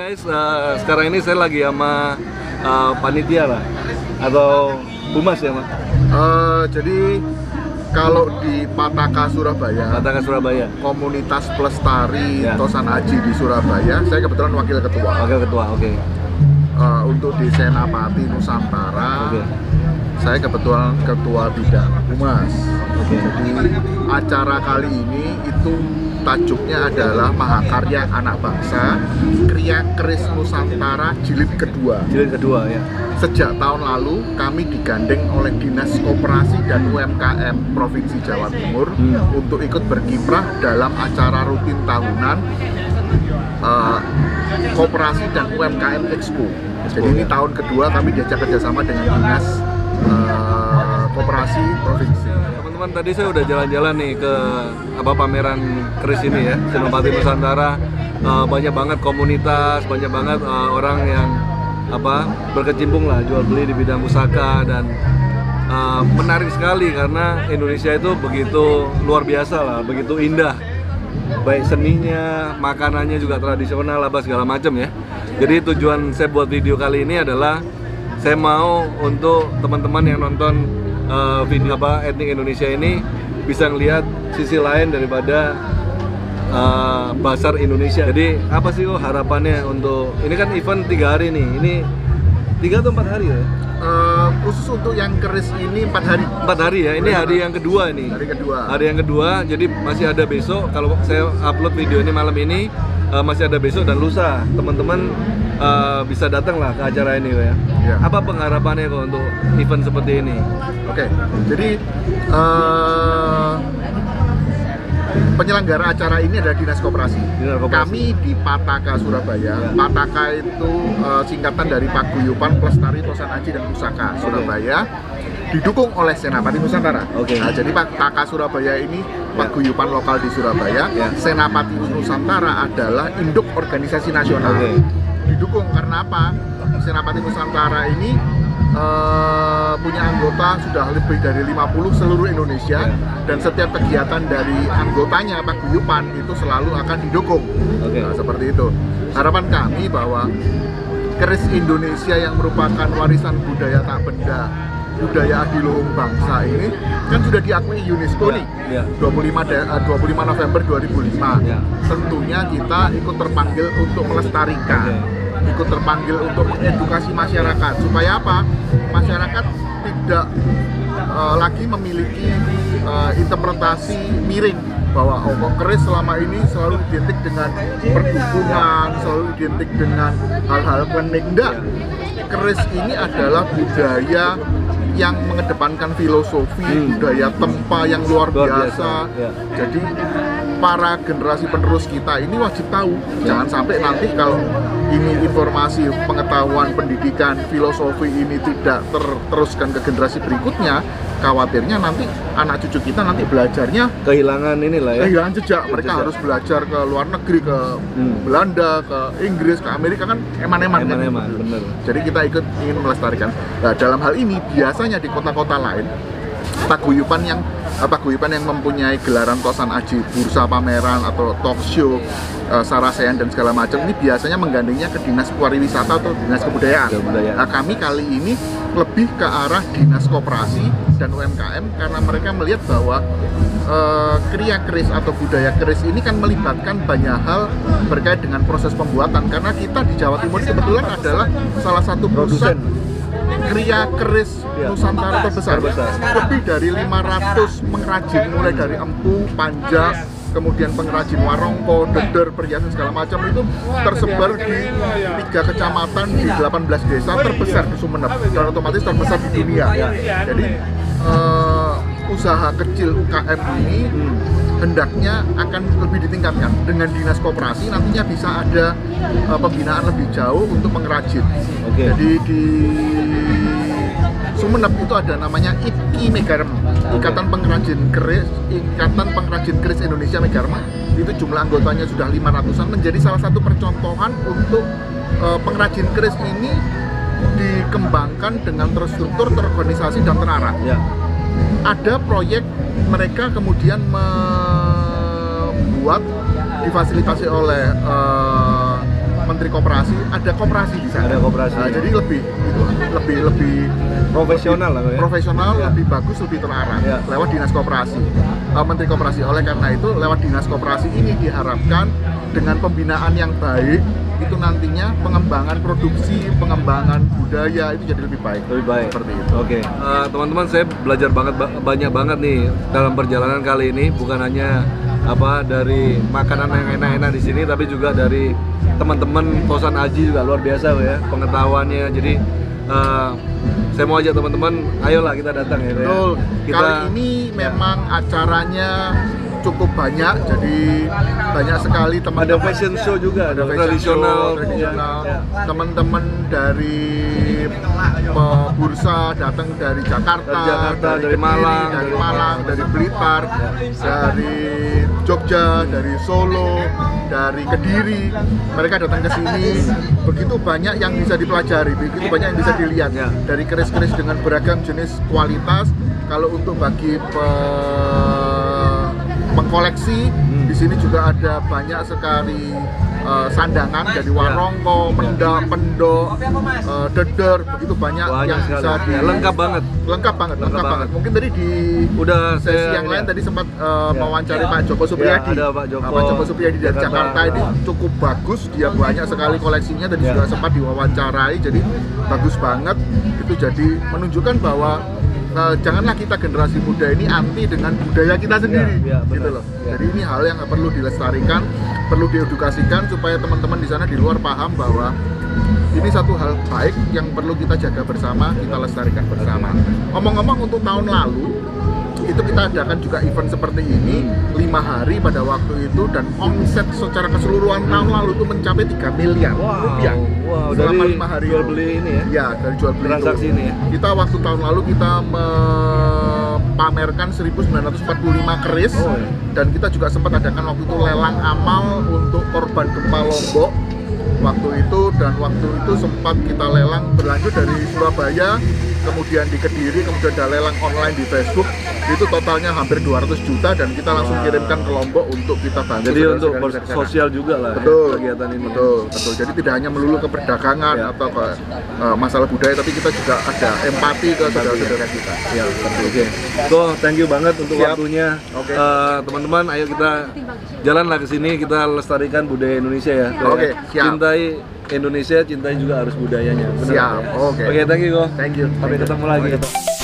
guys, sekarang ini saya lagi sama panitia lah atau humas ya Mas? Jadi kalau di Pataka Surabaya, komunitas pelestari Tosan Aji di Surabaya, saya kebetulan wakil ketua. Oke. Untuk di Senapati Nusantara, saya kebetulan ketua bidang humas. Jadi acara kali ini itu tajuknya adalah Mahakarya Anak Bangsa Kriya Keris Nusantara Jilid kedua ya. Sejak tahun lalu kami digandeng oleh Dinas Koperasi dan UMKM Provinsi Jawa Timur untuk ikut berkiprah dalam acara rutin tahunan Koperasi dan UMKM Expo. Jadi ini tahun kedua kami diajak kerjasama dengan Dinas Koperasi Provinsi. Teman-teman, tadi saya udah jalan-jalan nih ke pameran keris ini ya, Senopati Nusantara. Banyak banget komunitas, banyak banget orang yang berkecimpung lah jual beli di bidang pusaka, dan menarik sekali karena Indonesia itu begitu luar biasa lah, begitu indah, baik seninya, makanannya juga tradisional segala macam ya. Jadi tujuan saya buat video kali ini adalah saya mau untuk teman-teman yang nonton video etnik Indonesia ini bisa ngelihat sisi lain daripada Basar Indonesia. Jadi apa sih harapannya untuk ini kan event 3 hari nih? Ini 3 atau 4 hari ya? Khusus untuk yang keris ini 4 hari. 4 hari ya. Ini hari yang kedua ini. Hari yang kedua. Jadi masih ada besok. Kalau saya upload video ini malam ini, masih ada besok dan lusa. Teman-teman bisa datang lah ke acara ini ya. Apa pengharapannya kok untuk event seperti ini? Oke. Jadi penyelenggara acara ini adalah Dinas Koperasi. Kami di Pataka Surabaya. Pataka itu singkatan dari Paguyuban Pelestari Tosan Aji dan Pusaka Surabaya, didukung oleh Senapati Nusantara. Nah, jadi Pataka Surabaya ini paguyuban lokal di Surabaya. Senapati Nusantara adalah induk organisasi nasional. Didukung karena apa? Senapati Nusantara ini punya anggota sudah lebih dari 50 seluruh Indonesia, dan setiap kegiatan dari anggotanya paguyuban itu selalu akan didukung. Nah, seperti itu. Harapan kami bahwa keris Indonesia yang merupakan warisan budaya tak benda, budaya adiluhung bangsa ini kan sudah diakui UNESCO nih, 25 November 2005. Tentunya kita ikut terpanggil untuk melestarikan, ikut terpanggil untuk mengedukasi masyarakat supaya apa? Masyarakat tidak lagi memiliki interpretasi miring bahwa keris selama ini selalu identik dengan perdukunan, selalu identik dengan hal-hal klinik. Enggak. Keris ini adalah budaya yang mengedepankan filosofi, budaya tempa yang luar biasa. Jadi para generasi penerus kita ini wajib tahu. Jangan sampai nanti kalau ini informasi, pengetahuan, pendidikan, filosofi ini tidak terteruskan ke generasi berikutnya, khawatirnya nanti anak cucu kita nanti belajarnya kehilangan inilah ya. Kehilangan jejak. Mereka harus belajar ke luar negeri, ke Belanda, ke Inggris, ke Amerika kan eman-eman. Bener. Jadi kita ingin melestarikan. Nah, dalam hal ini biasanya di kota-kota lain paguyuban yang mempunyai gelaran Tosan Aji, bursa pameran atau talk show, sarasehan dan segala macam, ini biasanya menggandengnya ke Dinas Pariwisata atau Dinas Kebudayaan. Nah, kami kali ini lebih ke arah Dinas Koperasi dan UMKM karena mereka melihat bahwa kriya keris atau budaya keris ini kan melibatkan banyak hal berkait dengan proses pembuatan, karena kita di Jawa Timur kebetulan adalah salah satu pusat kriya keris Nusantara terbesar. Lebih dari 500 pengrajin, mulai dari empu, panjang, kemudian pengrajin warongko, deder, perhiasan segala macam itu tersebar di 3 kecamatan di 18 desa terbesar di Sumeneb, dan otomatis terbesar di dunia. Jadi usaha kecil UKM ini hendaknya akan lebih ditingkatkan. Dengan Dinas Koperasi nantinya bisa ada pembinaan lebih jauh untuk pengrajin. Jadi di Sumeneb itu ada namanya IPKI Megarma, Ikatan Pengrajin Keris Indonesia Megarma. Itu jumlah anggotanya sudah 500-an, menjadi salah satu percontohan untuk pengrajin keris ini dikembangkan dengan terstruktur, terorganisasi dan terarah. Ada proyek mereka kemudian membuat, difasilitasi oleh Menteri Koperasi, ada koperasi di sana. Ada koperasi. Nah, jadi lebih Profesional lah ya. profesional, Ya. lebih bagus, lebih terarah Ya. lewat dinas koperasi, Menteri Koperasi. Oleh karena itu lewat dinas koperasi ini diharapkan dengan pembinaan yang baik itu nantinya pengembangan produksi, pengembangan budaya itu jadi lebih baik. Lebih baik. Seperti itu. Oke. Teman-teman, saya belajar banyak banget nih dalam perjalanan kali ini, bukan hanya dari makanan yang enak-enak di sini, tapi juga dari teman-teman Tosan Aji juga luar biasa ya pengetahuannya. Jadi saya mau ajak teman-teman, ayolah kita datang ya. Betul. Kita, kali ini memang acaranya cukup banyak, jadi banyak sekali ada teman-teman. fashion show juga, Ada fashion tradisional. show, tradisional. Ya. Teman-teman dari bursa datang dari Jakarta, Dari Kediri, Malang, dari Malang, dari Blitar, dari Jogja, dari Solo, dari Kediri. Mereka datang ke sini. Begitu banyak yang bisa dipelajari, begitu banyak yang bisa dilihat. Ya. Dari keris-keris dengan beragam jenis kualitas. Kalau untuk bagi mengkoleksi, di sini juga ada banyak sekali sandangan dari warongko, pendok, deder, begitu banyak yang sekali. bisa Ya, lengkap banget. lengkap banget. Mungkin tadi di Udah sesi saya yang lain lihat. tadi sempat mewawancari Pak Joko Supriyadi. ada Pak Joko. Pak Joko Supriyadi dari Jakarta. Jakarta ini cukup bagus, dia banyak sekali koleksinya dan Ya. juga sempat diwawancarai, jadi bagus banget. Itu jadi menunjukkan bahwa janganlah kita generasi muda ini anti dengan budaya kita sendiri, Ya, benar. gitu loh. Ya. Jadi ini hal yang perlu dilestarikan, perlu diedukasikan supaya teman-teman di sana di luar paham bahwa ini satu hal baik yang perlu kita jaga bersama, kita lestarikan bersama. Ngomong-ngomong, untuk tahun lalu itu kita adakan juga event seperti ini 5 hari pada waktu itu, dan omset secara keseluruhan tahun lalu itu mencapai 3 miliar rupiah. Wow, selama dari 5 hari jual itu. beli ini ya. Ya, dari jual beli Transaksi itu. ini ya. Kita waktu tahun lalu kita pamerkan 1945 keris, iya. dan kita juga sempat adakan waktu itu lelang amal untuk korban gempa Lombok waktu itu, dan waktu itu sempat kita lelang berlanjut dari Surabaya, kemudian di Kediri, kemudian ada lelang online di Facebook. Itu totalnya hampir 200 juta dan kita langsung kirimkan ke Lombok untuk kita bantu. Jadi untuk saudara-saudara di sana. sosial juga lah Betul, ya, kegiatan ini. betul. Jadi tidak hanya melulu ke perdagangan Ya. atau ke masalah budaya, tapi kita juga ada empati ke saudara-saudara kita. Ya, oke. So, thank you banget untuk Siap. waktunya. Oke. Teman-teman, ayo kita jalanlah ke sini, kita lestarikan budaya Indonesia ya. Oke, siap. Cintai Indonesia, cintai juga harus budayanya. Benar Siap, ya? oke. Oke, thank you, Ko. Thank you. Sampai ketemu lagi. Oke.